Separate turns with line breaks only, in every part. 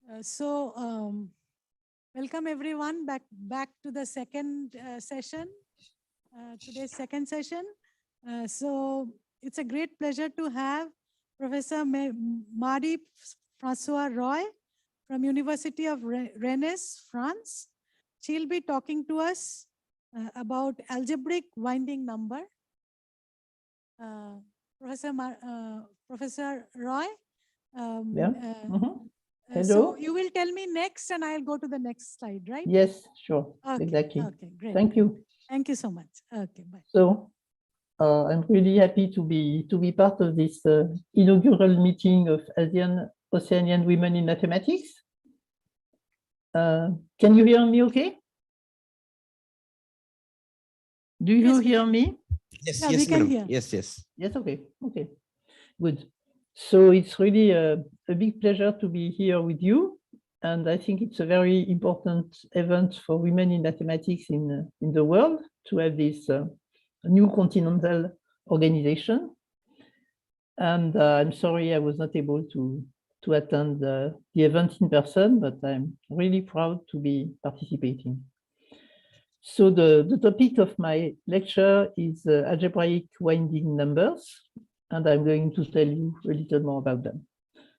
Welcome everyone back to the second session, today's second session. So it's a great pleasure to have Professor Marie-Francoise Roy from University of Rennes, France. She'll be talking to us about algebraic winding number. Professor Roy.
Hello.
So you will tell me next and I'll go to the next slide, right?
Yes, sure.
Okay.
Exactly.
Okay, great.
Thank you.
Thank you so much. Okay, bye.
So I'm really happy to be part of this inaugural meeting of Asian-Oceanian Women in Mathematics. Can you hear me okay? Do you hear me?
Yes,
Yeah,
yes,
we can
madam.
hear.
Yes, yes.
Yes, okay, good. So it's really a big pleasure to be here with you. And I think it's a very important event for women in mathematics in the world to have this new continental organization. And I'm sorry I was not able to attend the event in person, but I'm really proud to be participating. So the topic of my lecture is algebraic winding numbers, and I'm going to tell you a little more about them.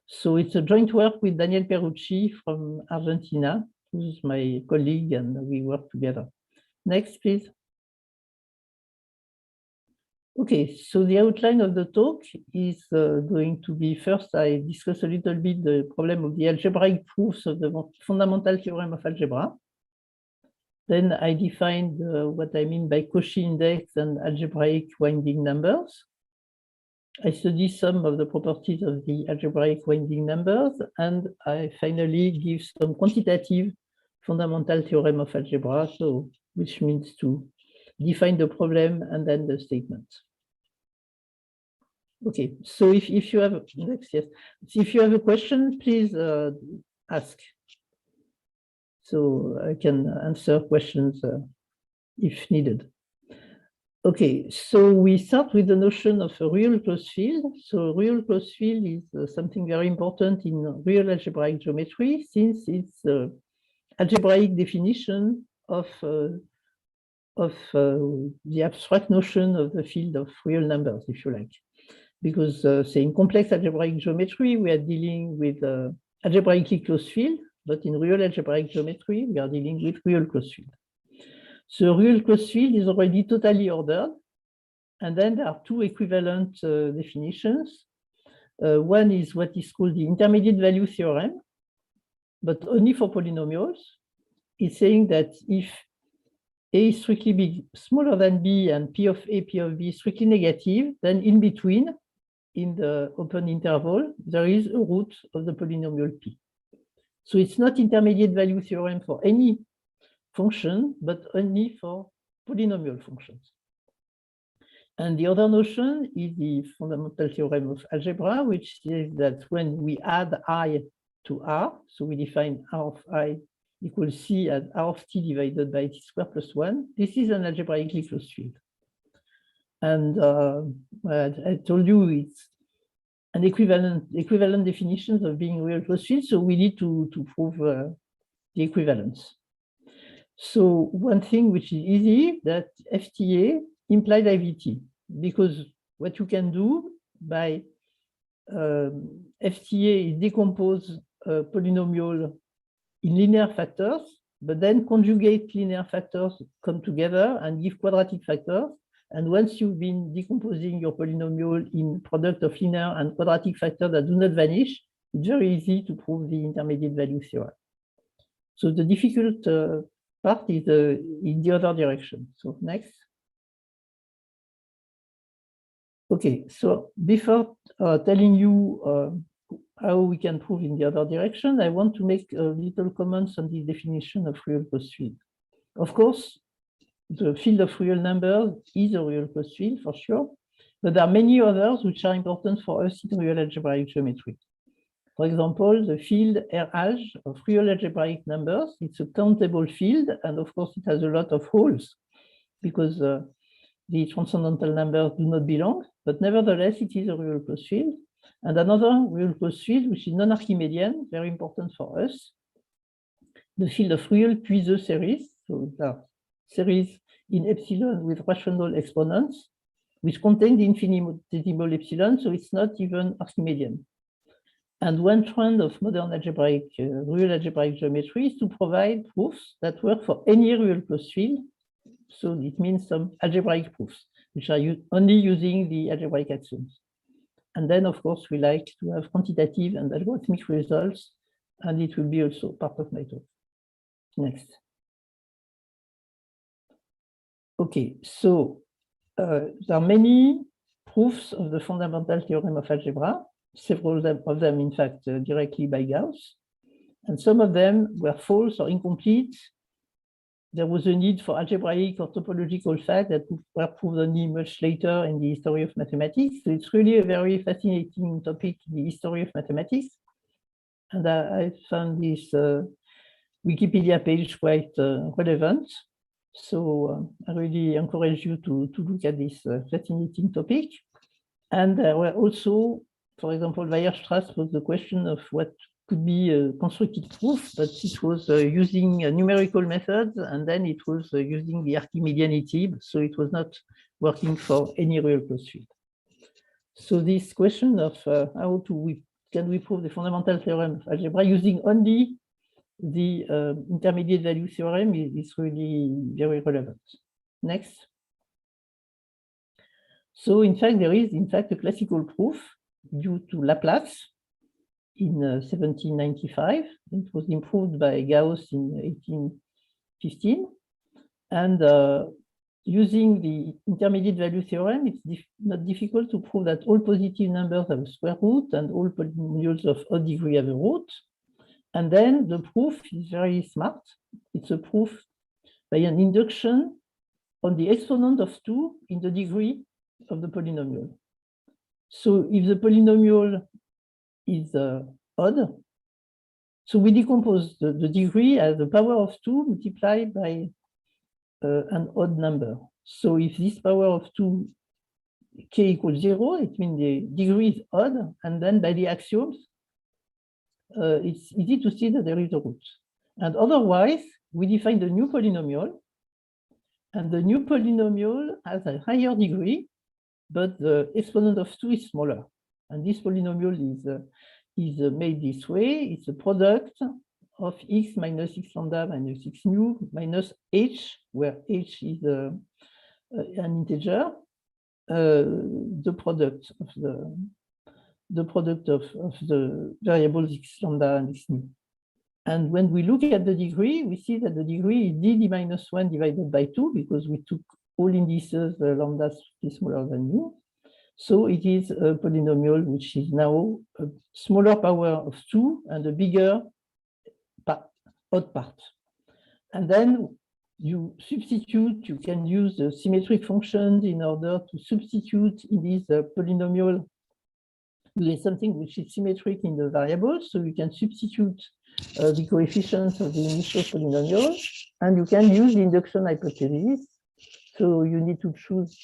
So it's a joint work with Daniel Perrucci from Argentina, who's my colleague, and we work together. Next, please. Okay, so the outline of the talk is going to be, first, I discuss a little bit the problem of the algebraic proofs of the fundamental theorem of algebra. Then I defined what I mean by Cauchy index and algebraic winding numbers. I study some of the properties of the algebraic winding numbers, and I finally give some quantitative fundamental theorem of algebra, so which means to define the problem and then the statement. Okay, so if you have if you have a question, please ask. So I can answer questions if needed. Okay, so we start with the notion of a real closed field. So real closed field is something very important in real algebraic geometry, since it's the algebraic definition of the abstract notion of the field of real numbers, if you like. Because say in complex algebraic geometry, we are dealing with algebraically closed field, but in real algebraic geometry, we are dealing with real closed field. So real closed field is already totally ordered. And then there are two equivalent definitions. One is what is called the intermediate value theorem, but only for polynomials. It's saying that if A is strictly big, smaller than B, and P of A, P of B is strictly negative, then in between, in the open interval, there is a root of the polynomial P. So it's not intermediate value theorem for any function, but only for polynomial functions. And the other notion is the fundamental theorem of algebra, which says that when we add I to R, so we define R of I equals C as R of T divided by T squared plus 1, this is an algebraically closed field. And I told you it's an equivalent definitions of being real closed field, so we need to prove the equivalence. So one thing which is easy, that FTA implied IVT, because what you can do by FTA is decompose a polynomial in linear factors, but then conjugate linear factors come together and give quadratic factors. And once you've been decomposing your polynomial in product of linear and quadratic factors that do not vanish, it's very easy to prove the intermediate value theorem. So the difficult part is in the other direction. So next. Okay, so before telling you how we can prove in the other direction, I want to make a little comments on the definition of real closed field. Of course, the field of real numbers is a real closed field for sure, but there are many others which are important for us in real algebraic geometry. For example, the field R-alg of real algebraic numbers, it's a countable field, and of course it has a lot of holes because the transcendental numbers do not belong, but nevertheless it is a real closed field. And another real closed field, which is non-Archimedean, very important for us, the field of real Puiseux series. So there are series in epsilon with rational exponents, which contain the infinitesimal epsilon, so it's not even Archimedean. And one trend of modern algebraic, real algebraic geometry is to provide proofs that work for any real closed field. So it means some algebraic proofs, which are only using the algebraic axioms. And then, of course, we like to have quantitative and algorithmic results, and it will be also part of my talk. Next. Okay, so there are many proofs of the fundamental theorem of algebra, several of them, in fact, directly by Gauss, and some of them were false or incomplete. There was a need for algebraic or topological facts that were proved only much later in the history of mathematics. So it's really a very fascinating topic, the history of mathematics. And I found this Wikipedia page quite relevant. So I really encourage you to look at this fascinating topic. And there were also, for example, Weierstrass was the question of what could be a constructed proof, but it was using numerical methods, and then it was using the Archimedeanity, so it was not working for any real closed field. So this question of how can we prove the fundamental theorem of algebra using only the intermediate value theorem is really very relevant. Next. So in fact, there is a classical proof due to Laplace in 1795. It was improved by Gauss in 1815. And using the intermediate value theorem, it's not difficult to prove that all positive numbers have a square root and all polynomials of odd degree have a root. And then the proof is very smart. It's a proof by an induction on the exponent of 2 in the degree of the polynomial. So if the polynomial is odd, so we decompose the degree as the power of 2 multiplied by an odd number. So if this power of 2 k equals 0, it means the degree is odd, and then by the axioms, it's easy to see that there is a root. And otherwise, we define the new polynomial, and the new polynomial has a higher degree, but the exponent of 2 is smaller. And this polynomial is made this way. It's a product of x minus x lambda minus x mu minus h, where h is an integer, the product of the variables x lambda and x mu. And when we look at the degree, we see that the degree is d minus 1 divided by 2, because we took all indices lambda is smaller than mu. So it is a polynomial which is now a smaller power of 2 and a bigger odd part. And then you substitute, you can use the symmetric functions in order to substitute in this polynomial with something which is symmetric in the variables. So you can substitute the coefficients of the initial polynomial, and you can use the induction hypothesis. So you need to choose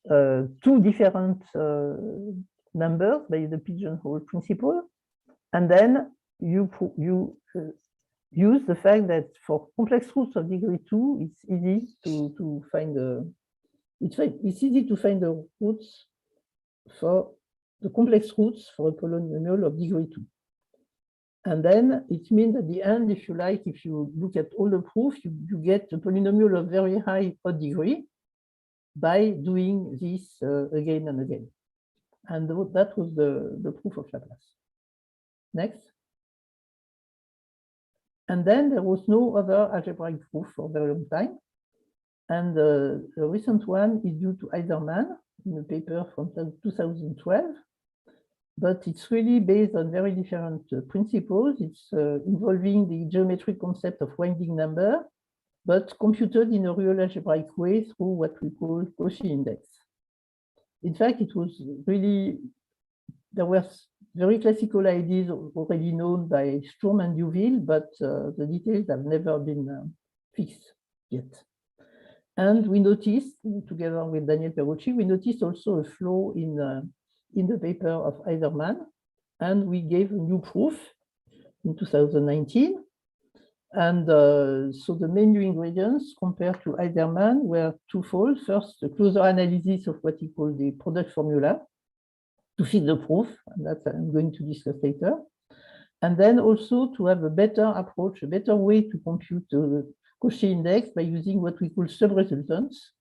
2 different numbers by the pigeonhole principle, and then you use the fact that for complex roots of degree 2, it's easy to find it's easy to find the roots for the complex roots for a polynomial of degree 2. And then it means at the end, if you like, if you look at all the proof, you get a polynomial of very high odd degree by doing this again and again. And that was the proof of Laplace. Next. And then there was no other algebraic proof for a very long time. And the recent one is due to Eiserman in a paper from 2012. But it's really based on very different principles. It's involving the geometric concept of winding number, but computed in a real algebraic way through what we call Cauchy index. In fact, it was really, there were very classical ideas already known by Sturm and Duville, but the details have never been fixed yet. And we noticed, together with Daniel Perrucci, we noticed also a flaw in in the paper of Eiderman, and we gave a new proof in 2019. And so the main new ingredients compared to Eiderman were twofold. First, a closer analysis of what he called the product formula to fit the proof, and that I'm going to discuss later. And then also to have a better approach, a better way to compute the Cauchy index by using what we call sub-resultants.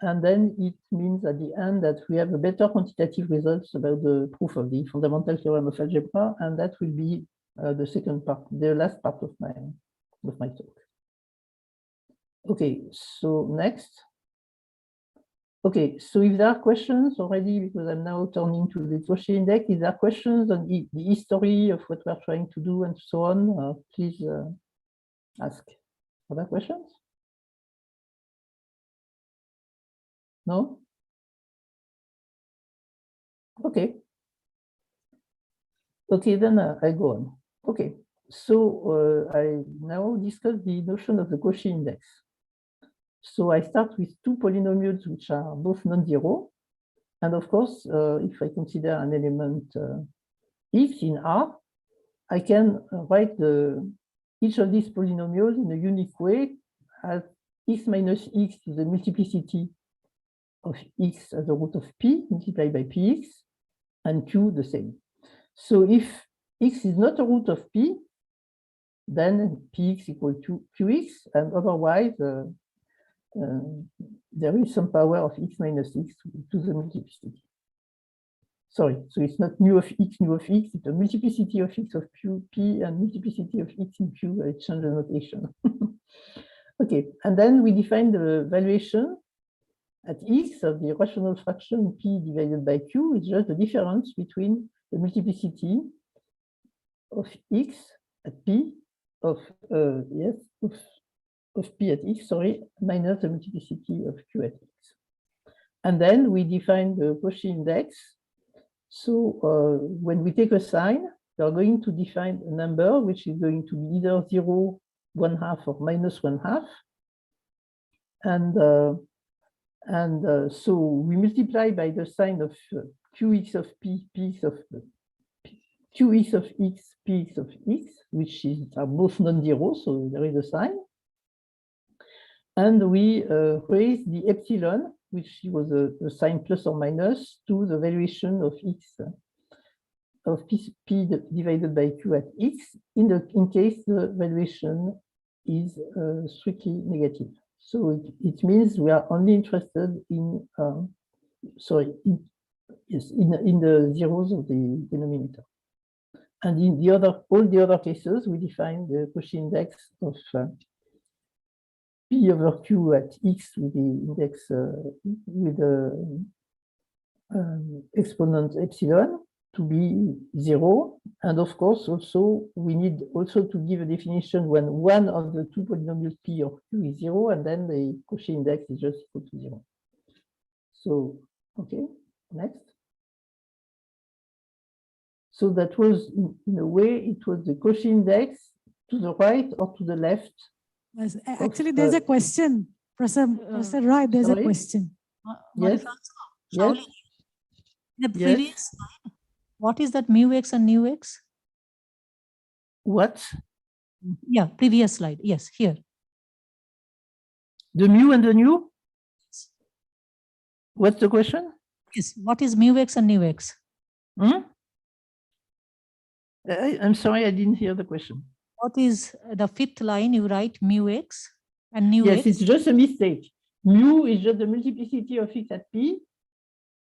And then it means at the end that we have a better quantitative results about the proof of the fundamental theorem of algebra, and that will be the second part, the last part of my talk. Okay, so next. Okay, so if there are questions already, because I'm now turning to the Cauchy index, if there are questions on the history of what we're trying to do and so on, please ask. Other questions? No? Okay. Okay, then I go on. Okay, so I now discuss the notion of the Cauchy index. So I start with two polynomials which are both non-zero. And of course, if I consider an element x in R, I can write each of these polynomials in a unique way as x minus x is the multiplicity of x as the root of p multiplied by px, and q the same. So if x is not a root of p, then px equal to qx, and otherwise there is some power of x minus x to the multiplicity. Sorry, so it's not mu of x, it's a multiplicity of x of p and multiplicity of x in q. I change the notation. Okay, and then we define the valuation at x of the rational fraction p divided by q is just the difference between the multiplicity of x at p of p at x, sorry, minus the multiplicity of q at x. And then we define the Cauchy index. So when we take a sign, we are going to define a number which is going to be either 0, 1/2, or minus 1/2. And so we multiply by the sign of qx of p, qx of x, px of x, which are both non-zero, so there is a sign. And we raise the epsilon, which was a sign plus or minus, to the valuation of x of p divided by q at x, in case the valuation is strictly negative. So it means we are only interested in in the zeros of the denominator. And in all the other cases, we define the Cauchy index of p over q at x with the index with the exponent epsilon to be 0. And of course, also we need also to give a definition when one of the two polynomials p or q is 0, and then the Cauchy index is just equal to 0. So, okay, next. So that was, in a way, it was the Cauchy index to the right or to the left.
Yes, actually, there's a question. Professor Roy, there's
sorry?
a question.
Yes. Yes.
The previous slide, what is that mu x and nu x?
What?
Yeah, previous slide. Yes, here.
The mu and the nu? What's the question?
Yes, what is mu x and nu x?
Hmm? I'm sorry, I didn't hear the question.
What is the fifth line? You write mu x and nu
Yes,
x.
it's just a mistake. Mu is just the multiplicity of x at p.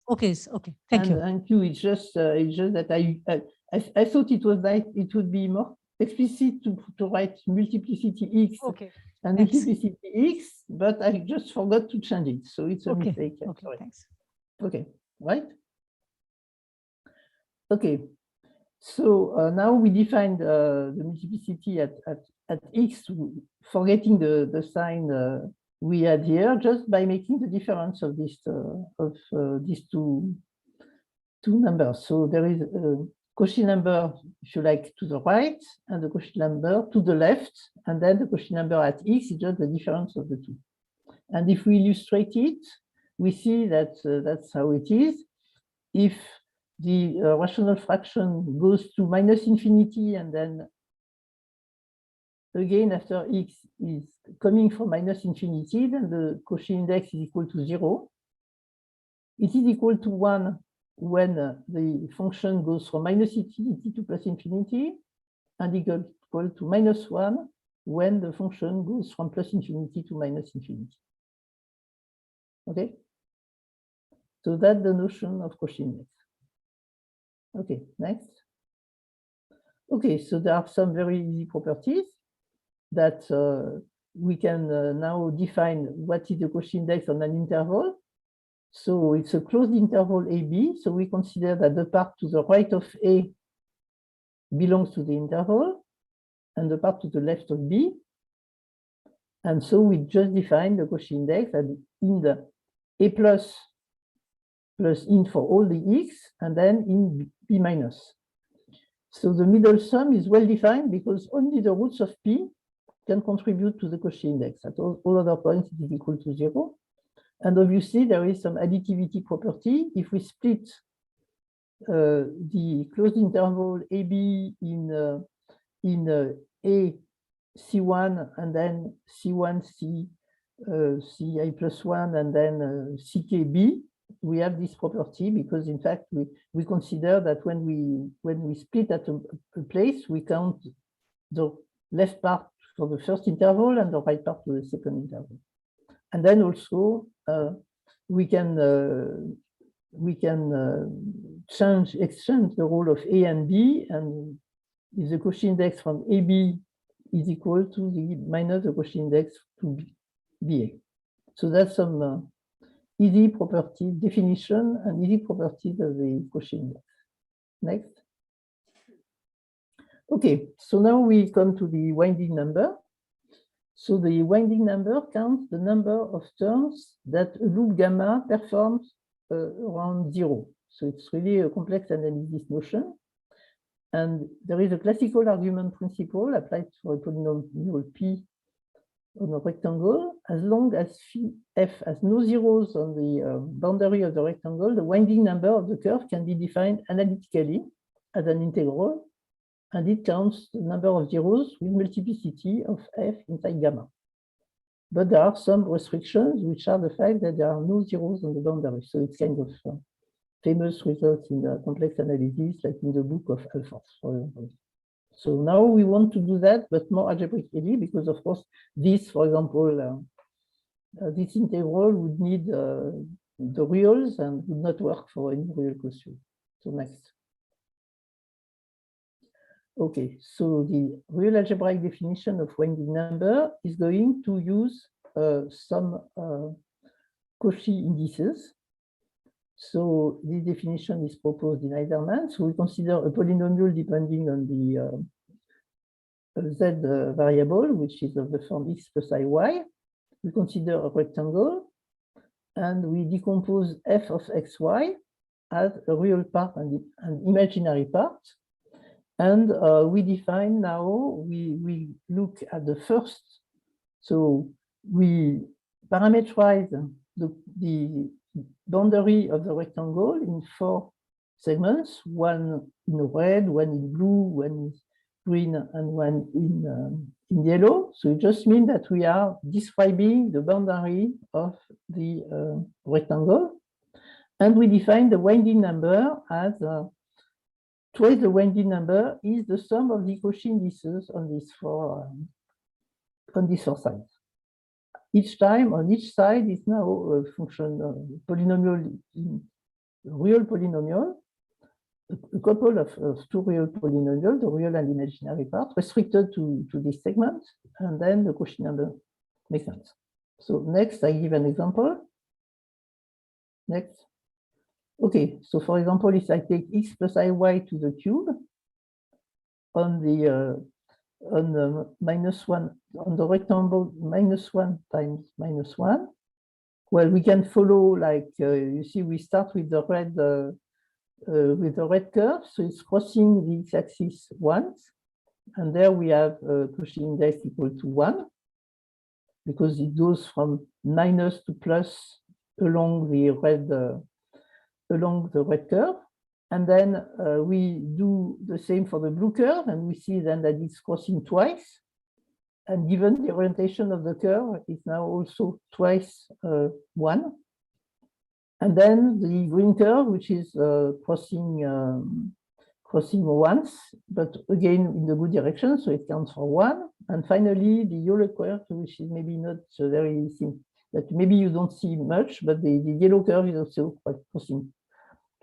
Okay, okay, thank you.
And q is just that I thought it was like it would be more explicit to write multiplicity x and
thanks.
multiplicity x, but I just forgot to change it, so it's a mistake.
Okay,
sorry.
thanks.
Okay, right? Okay. So now we defined the multiplicity at x, forgetting the sign we had here, just by making the difference of these two numbers. So there is a Cauchy number, if you like, to the right, and the Cauchy number to the left, and then the Cauchy number at x is just the difference of the two. And if we illustrate it, we see that that's how it is. If the rational fraction goes to minus infinity, and then again after x is coming from minus infinity, then the Cauchy index is equal to 0. It is equal to 1 when the function goes from minus infinity to plus infinity, and equal to minus 1 when the function goes from plus infinity to minus infinity. Okay? So that's the notion of Cauchy index. Okay, next. Okay, so there are some very easy properties that we can now define what is the Cauchy index on an interval. So it's a closed interval AB. So we consider that the part to the right of A belongs to the interval, and the part to the left of B. And so we just define the Cauchy index as in the A plus in for all the x, and then in B minus. So the middle sum is well defined because only the roots of P can contribute to the Cauchy index. At all other points, it is equal to 0. And obviously, there is some additivity property. If we split the closed interval AB in A C1 and then C1 C Ci plus 1 and then CKB, we have this property because in fact we consider that when we split at a place, we count the left part for the first interval and the right part for the second interval. And then also we can exchange the role of A and B, and if the Cauchy index from AB is equal to the minus the Cauchy index to BA. So that's some easy property definition and easy properties of the Cauchy index. Next. Okay, so now we come to the winding number. So the winding number counts the number of turns that a loop gamma performs around 0. So it's really a complex analysis notion. And there is a classical argument principle applied for a polynomial P on a rectangle. As long as F has no zeros on the boundary of the rectangle, the winding number of the curve can be defined analytically as an integral, and it counts the number of zeros with multiplicity of F inside gamma. But there are some restrictions, which are the fact that there are no zeros on the boundary. So it's kind of famous results in the complex analysis, like in the book of Alphonse, for example. So now we want to do that, but more algebraically, because of course, this, for example, this integral would need the reals and would not work for any real question. So next. Okay, so the real algebraic definition of winding number is going to use some Cauchy indices. So this definition is proposed in Eiderman. So we consider a polynomial depending on the z variable, which is of the form x plus iy. We consider a rectangle, and we decompose f of xy as a real part and an imaginary part. And we define now, we look at the first. So we parameterize the boundary of the rectangle in 4 segments, one in red, one in blue, one in green, and one in yellow. So it just means that we are describing the boundary of the rectangle. And we define the winding number as twice the winding number is the sum of the Cauchy indices on these four sides. Each time on each side is now a function polynomial, real polynomial, a couple of 2 real polynomials, the real and imaginary part, restricted to this segment, and then the Cauchy number makes sense. So next, I give an example. Next. Okay, so for example, if I take x plus iy to the cube on the -1 on the rectangle, -1 times -1. Well, we can follow like you see, we start with the red curve, so it's crossing the x-axis once, and there we have Cauchy index equal to 1 because it goes from minus to plus along the red curve. And then we do the same for the blue curve, and we see then that it's crossing twice. And given the orientation of the curve, it's now also twice 1. And then the green curve, which is crossing once, but again in the good direction, so it counts for 1. And finally, the yellow curve, which is maybe not very simple, that maybe you don't see much, but the yellow curve is also quite crossing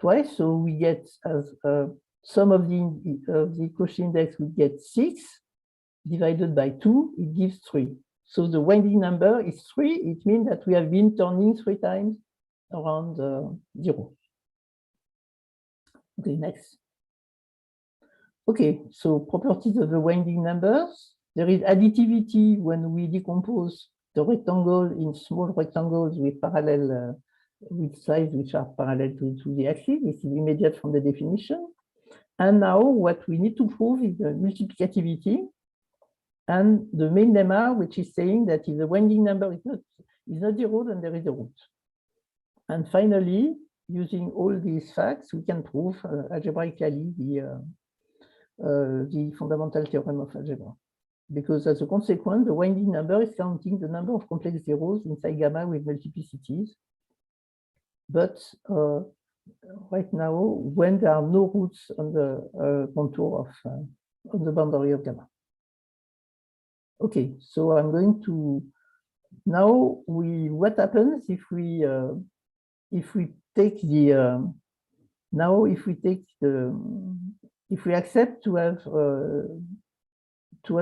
twice. So we get as sum of the Cauchy index, we get 6 divided by 2, it gives 3. So the winding number is 3. It means that we have been turning 3 times around 0. Okay, next. Okay, so properties of the winding numbers. There is additivity when we decompose the rectangle in small rectangles with parallel with sides which are parallel to the axis. This is immediate from the definition. And now what we need to prove is the multiplicativity and the main lemma, which is saying that if the winding number is not 0, then there is a root. And finally, using all these facts, we can prove algebraically the fundamental theorem of algebra. Because as a consequence, the winding number is counting the number of complex zeros inside gamma with multiplicities. But right now, when there are no roots on the contour of on the boundary of gamma. Okay, so I'm going to now what happens if we take the if we accept to have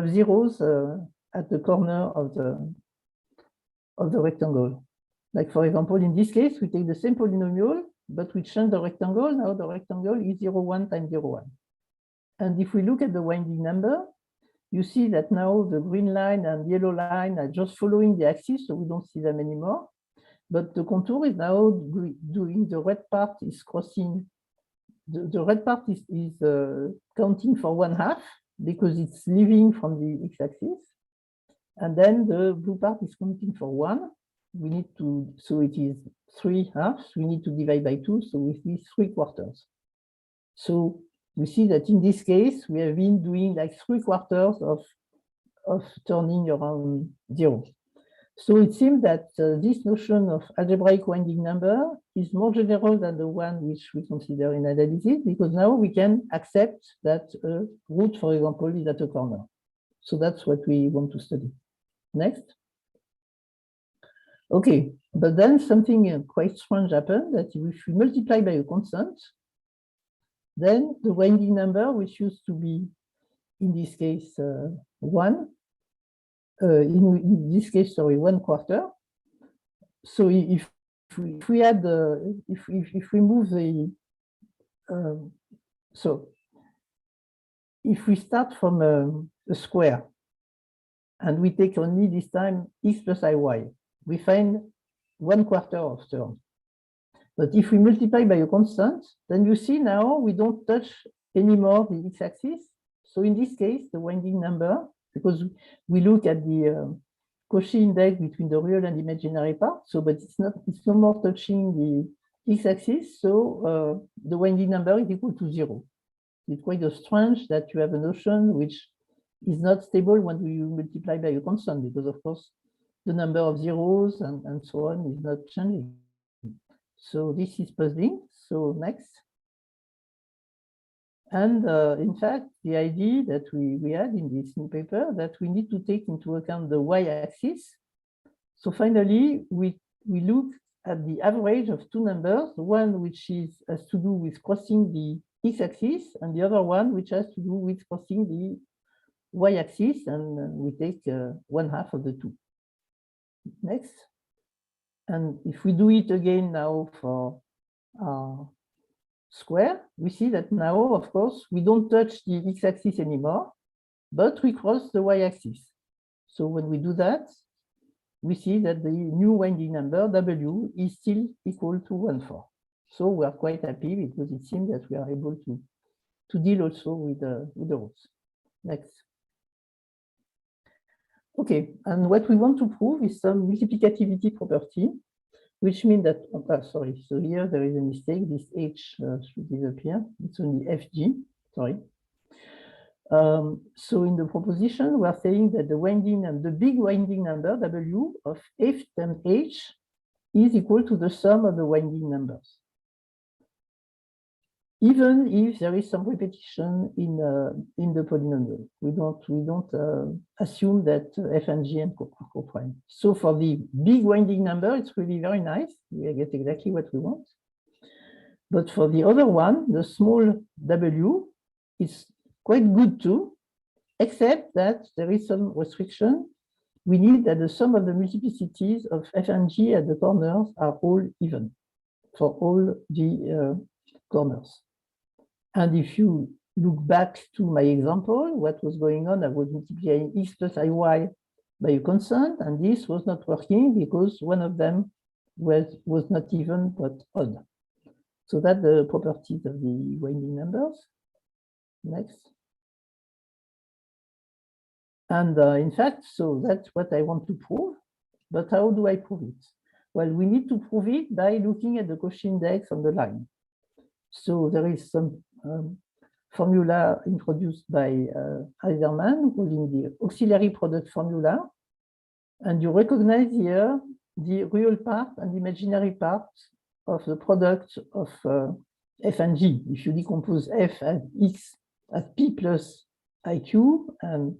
zeros at the corner of the rectangle. Like for example, in this case, we take the same polynomial, but we change the rectangle. Now the rectangle is 0, 1 times 0, 1. And if we look at the winding number, you see that now the green line and yellow line are just following the axis, so we don't see them anymore. But the contour is now doing the red part is crossing. The red part is counting for 1/2 because it's leaving from the x-axis. And then the blue part is counting for 1. We need to, so it is 3/2. We need to divide by 2, so we see 3/4. So we see that in this case, we have been doing like 3/4 of turning around 0. So it seems that this notion of algebraic winding number is more general than the one which we consider in analysis, because now we can accept that a root, for example, is at a corner. So that's what we want to study. Next. Okay, but then something quite strange happened, that if we multiply by a constant, then the winding number, which used to be, in this case, 1, in this case, sorry, 1/4. So if we add if we move the so if we start from a square and we take only this time x plus iy, we find 1/4 of term. But if we multiply by a constant, then you see now we don't touch anymore the x-axis. So in this case, the winding number, because we look at the Cauchy index between the real and imaginary part, so but it's no more touching the x-axis, so the winding number is equal to 0. It's quite strange that you have a notion which is not stable when you multiply by a constant, because of course the number of zeros and so on is not changing. So this is puzzling. So next. And in fact, the idea that we had in this new paper, that we need to take into account the y-axis. So finally, we look at the average of two numbers, one which has to do with crossing the x-axis, and the other one which has to do with crossing the y-axis, and we take 1/2 of the two. Next. And if we do it again now for square, we see that now, of course, we don't touch the x-axis anymore, but we cross the y-axis. So when we do that, we see that the new winding number, W, is still equal to 1/4. So we are quite happy because it seems that we are able to deal also with the roots. Next. Okay, and what we want to prove is some multiplicativity property. which means that, sorry, so here there is a mistake. This H should disappear. It's only FG, sorry. So in the proposition, we are saying that the winding and the big winding number W of F times H is equal to the sum of the winding numbers, even if there is some repetition in the polynomial. We don't assume that F and G and co-prime. So for the big winding number, it's really very nice. We get exactly what we want. But for the other one, the small W, is quite good too, except that there is some restriction. We need that the sum of the multiplicities of F and G at the corners are all even for all the corners. And if you look back to my example, what was going on, I was multiplying x plus iy by a constant, and this was not working because one of them was not even but odd. So that's the properties of the winding numbers. Next. And in fact, so that's what I want to prove. But how do I prove it? Well, we need to prove it by looking at the Cauchy index on the line. So there is some formula introduced by Heiserman, calling the auxiliary product formula. And you recognize here the real part and the imaginary part of the product of F and G. If you decompose F as X as P plus IQ and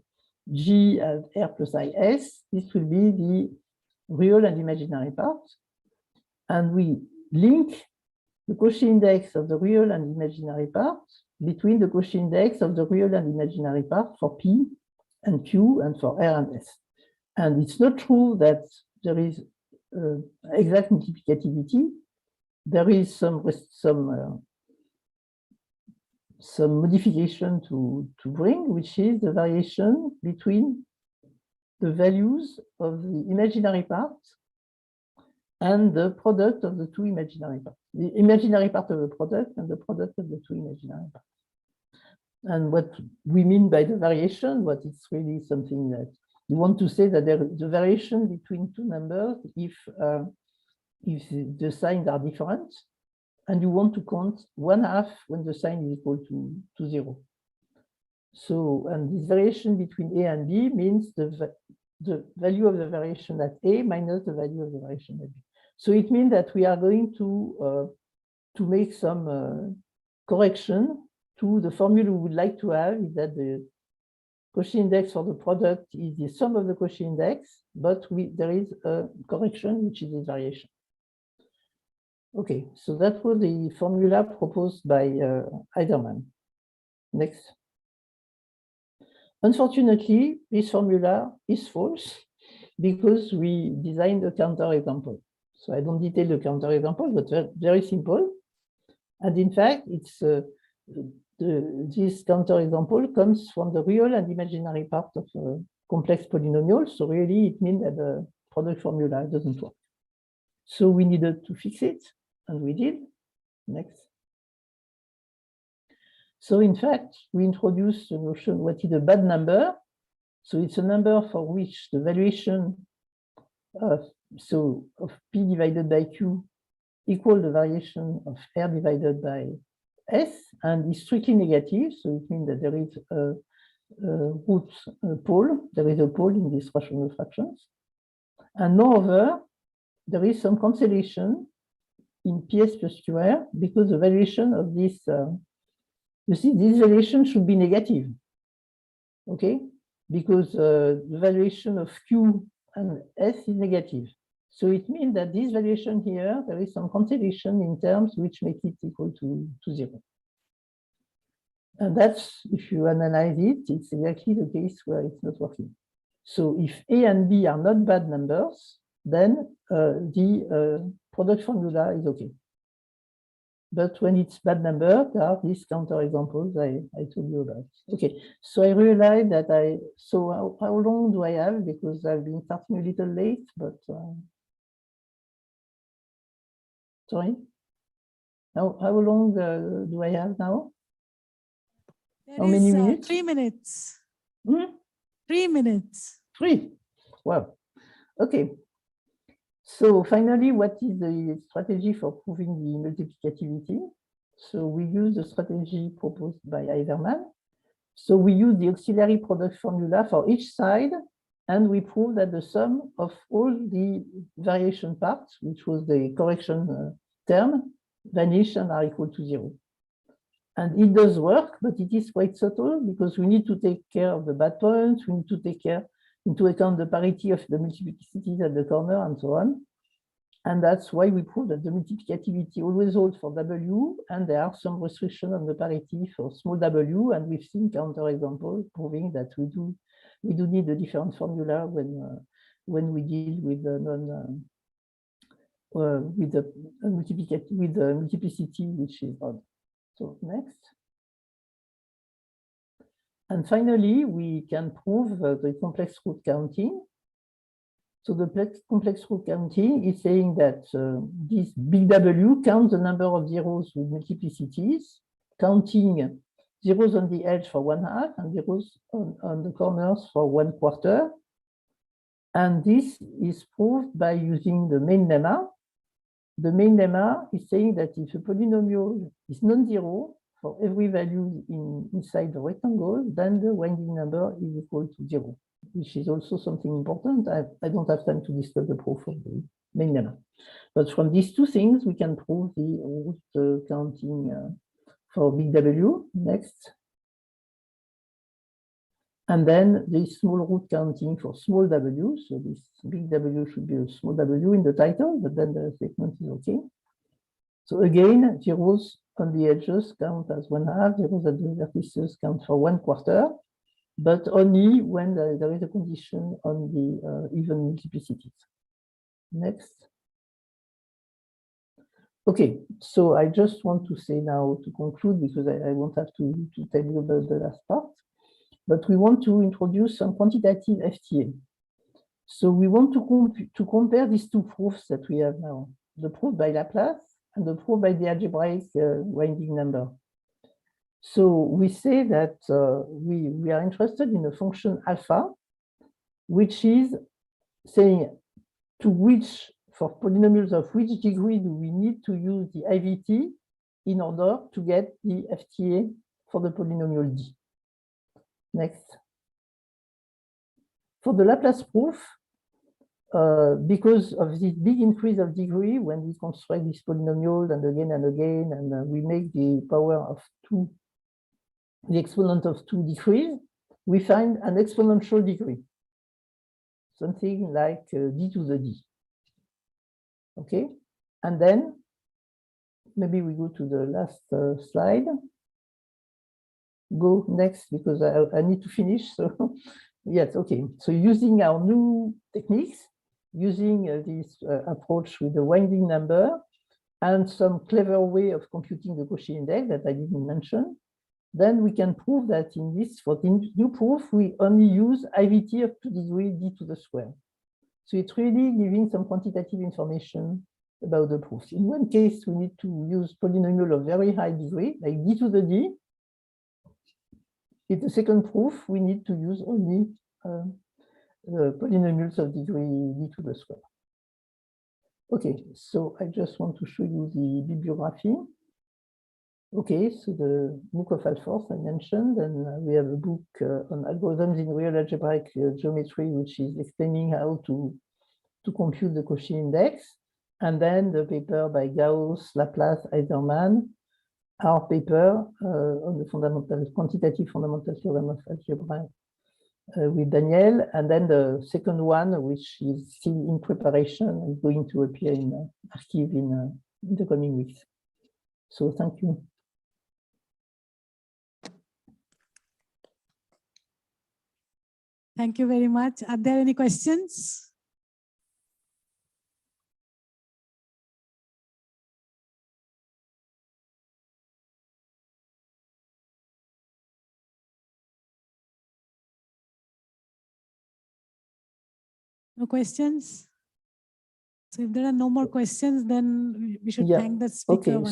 G as R plus IS, this will be the real and imaginary part. And we link the Cauchy index of the real and imaginary part between the Cauchy index of the real and imaginary part for P and Q and for R and S. And it's not true that there is exact multiplicativity. There is some modification to bring, which is the variation between the values of the imaginary part and the product of the two imaginary parts. The imaginary part of the product and the product of the two imaginary parts. And what we mean by the variation, what it's really something that you want to say that there is a variation between two numbers if the signs are different, and you want to count 1/2 when the sign is equal to 0. So, and this variation between A and B means the value of the variation at A minus the value of the variation at B. So it means that we are going to make some correction to the formula we would like to have, is that the Cauchy index for the product is the sum of the Cauchy index, but there is a correction, which is this variation. Okay, so that was the formula proposed by Heiserman. Next. Unfortunately, this formula is false because we designed a counterexample. So I don't detail the counterexample, but very simple. And in fact, it's this counterexample comes from the real and imaginary part of a complex polynomial. So really, it means that the product formula doesn't work. So we needed to fix it, and we did. Next. So in fact, we introduced the notion what is a bad number. So it's a number for which the valuation of P divided by Q equal the variation of R divided by S, and is strictly negative. So it means that there is a root pole. There is a pole in these rational fractions. And moreover, there is some cancellation in PS plus QR because the valuation of this, you see, this valuation should be negative, okay? Because the valuation of Q and S is negative. So it means that this valuation here, there is some cancellation in terms which make it equal to 0. And that's, if you analyze it, it's exactly the case where it's not working. So if A and B are not bad numbers, then the product formula is okay. But when it's bad number, there are these counterexamples I told you about. Okay, so I realized that so how long do I have? Because I've been starting a little late, but sorry. How long do I have now?
There
How many
is,
minutes?
3 minutes.
Hmm?
3 minutes.
3. Wow. Okay. So finally, what is the strategy for proving the multiplicativity? So we use the strategy proposed by Eiderman. So we use the auxiliary product formula for each side, and we prove that the sum of all the variation parts, which was the correction term, vanish and are equal to 0. And it does work, but it is quite subtle because we need to take care of the bad points, we need to take into account the parity of the multiplicities at the corner and so on. And that's why we prove that the multiplicativity always holds for W, and there are some restrictions on the parity for small w, and we've seen counterexamples proving that we do need a different formula when we deal with the multiplicity which is odd. So next. And finally, we can prove the complex root counting. So the complex root counting is saying that this big W counts the number of zeros with multiplicities, counting zeros on the edge for 1/2 and zeros on the corners for 1/4. And this is proved by using the main lemma. The main lemma is saying that if a polynomial is non-zero for every value inside the rectangle, then the winding number is equal to 0. Which is also something important. I don't have time to discuss the proof of the main lemma. But from these two things, we can prove the root counting for big W. Next. And then the small root counting for small w. So this big W should be a small w in the title, but then the statement is okay. So again, zeros on the edges count as 1/2, zeros at the vertices count for 1/4. But only when there is a condition on the even multiplicities. Next. Okay, so I just want to say now to conclude, because I won't have to tell you about the last part, but we want to introduce some quantitative FTA. So we want to compare these two proofs that we have now, the proof by Laplace and the proof by the algebraic winding number. So we say that we are interested in a function alpha, which is saying to which, for polynomials of which degree do we need to use the IVT in order to get the FTA for the polynomial D. Next. For the Laplace proof, because of this big increase of degree when we construct this polynomial and again, and we make the power of 2, the exponent of 2 decrease, we find an exponential degree, something like d to the d. Okay, and then maybe we go to the last slide. Go next, because I need to finish. So yes, okay. So using our new techniques, using this approach with the winding number and some clever way of computing the Cauchy index that I didn't mention, then we can prove that in this, for the new proof, we only use IVT of 2 degree d to the square. So it's really giving some quantitative information about the proofs. In one case, we need to use polynomial of very high degree, like d to the d. In the second proof, we need to use only polynomials of degree d to the square. Okay, so I just want to show you the bibliography. Okay, so the book of Alforce I mentioned, and we have a book on algorithms in real algebraic geometry, which is explaining how to compute the Cauchy index, and then the paper by Gauss, Laplace, Eiderman, our paper on the quantitative fundamental theorem of algebra with Daniel, and then the second one, which is still in preparation and going to appear in archive in the coming weeks. So thank you.
Thank you very much. Are there any questions? No questions? So if there are no more questions, then we should thank the speaker.
Okay.